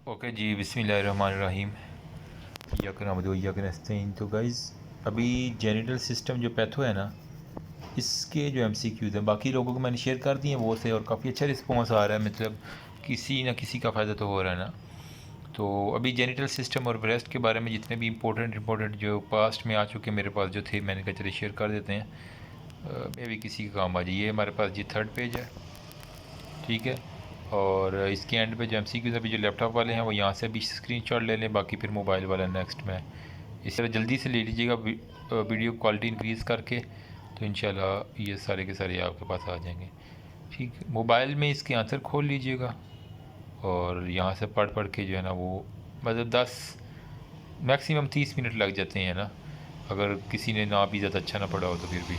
Okay जी, बिस्मिल्लाहिर्रहमानिर्रहीम। यकन तो guys, अभी जेनिटल सिस्टम जो पैथो है ना, इसके जो एमसीक्यूज़ हैं बाकी लोगों को मैंने शेयर कर दिए हैं वो से, और काफ़ी अच्छा रिस्पॉन्स आ रहा है। मतलब किसी ना किसी का फ़ायदा तो हो रहा है ना। तो अभी जेनिटल सिस्टम और ब्रेस्ट के बारे में जितने भी इंपॉर्टेंट जो पास्ट में आ चुके मेरे पास जो थे, मैंने कहा चलिए शेयर कर देते हैं। मे भी किसी का काम आ जाए। ये हमारे पास जी 3rd पेज है, ठीक है। और इसके एंड पे जो एमसीक्यूज़ अभी जो लैपटॉप वाले हैं वो यहाँ से अभी स्क्रीनशॉट ले लें, बाकी फिर मोबाइल वाला नेक्स्ट में। इस तरह जल्दी से ले लीजिएगा वीडियो क्वालिटी इंक्रीज़ करके, तो इंशाल्लाह ये सारे के सारे आपके पास आ जाएंगे। ठीक है, मोबाइल में इसके आंसर खोल लीजिएगा और यहाँ से पढ़ पढ़ के जो है ना वो, मतलब 10 मैक्सिमम 30 मिनट लग जाते हैं ना, अगर किसी ने ना भी ज़्यादा अच्छा ना पढ़ा हो तो। फिर भी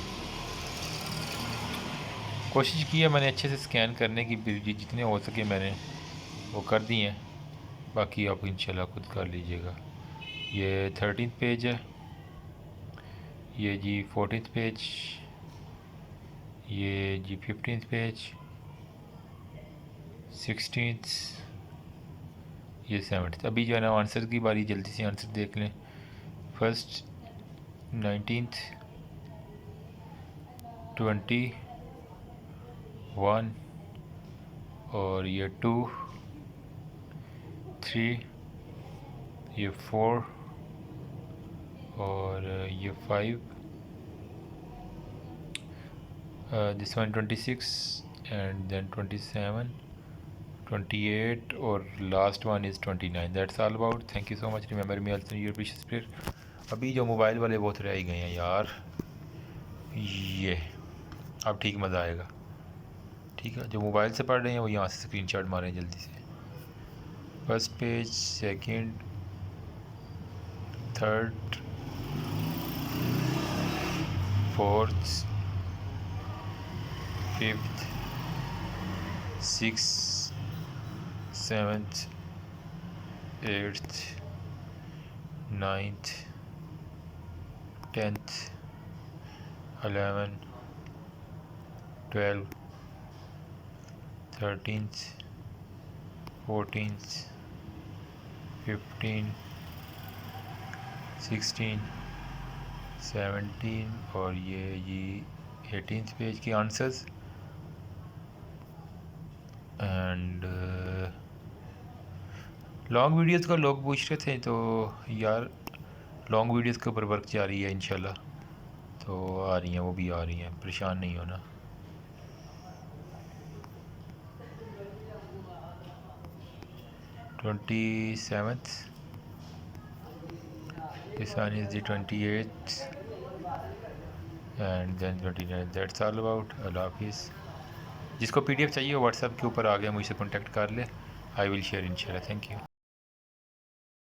कोशिश की है मैंने अच्छे से स्कैन करने की, जितने हो सके मैंने वो कर दिए हैं। बाकी आप इंशाल्लाह खुद कर लीजिएगा। ये 13th पेज है, ये जी 14th पेज, ये जी 15th पेज, 16th, ये 7th। अभी जो है ना आंसर की बारी, जल्दी से आंसर देख लें। फर्स्ट 19th, 21, और ये 2, 3, ये 4, और ये 5, दिस वन 26, एंड देन 27, 28, और last one is 29। That's all about. Thank you so much. Remember me also your precious player. अभी जो मोबाइल वाले बहुत रह ही गए हैं यार, ये अब ठीक मज़ा आएगा। ठीक है, जो मोबाइल से पढ़ रहे हैं वो यहाँ से स्क्रीनशॉट मारें जल्दी से। First page, second, third, fourth, fifth, six, seventh, eighth, ninth, 10th, 11, 12, 13th, 14th, 15, 16, 17, और ये 18th पेज के आंसर्स। एंड लॉन्ग वीडियोस का लोग पूछ रहे थे, तो यार लॉन्ग वीडियोस के ऊपर वर्क जारी है इंशाल्लाह, तो आ रही हैं, वो भी आ रही हैं, परेशान नहीं होना। Twenty seventh, this one is the 28th, and then 29। That's all about. अल्लाह हाफिज़। जिसको पीडीएफ चाहिए वो व्हाट्सएप के ऊपर आ गया, मुझसे कॉन्टेक्ट कर ले। आई विल शेयर इंशाल्लाह। Thank you.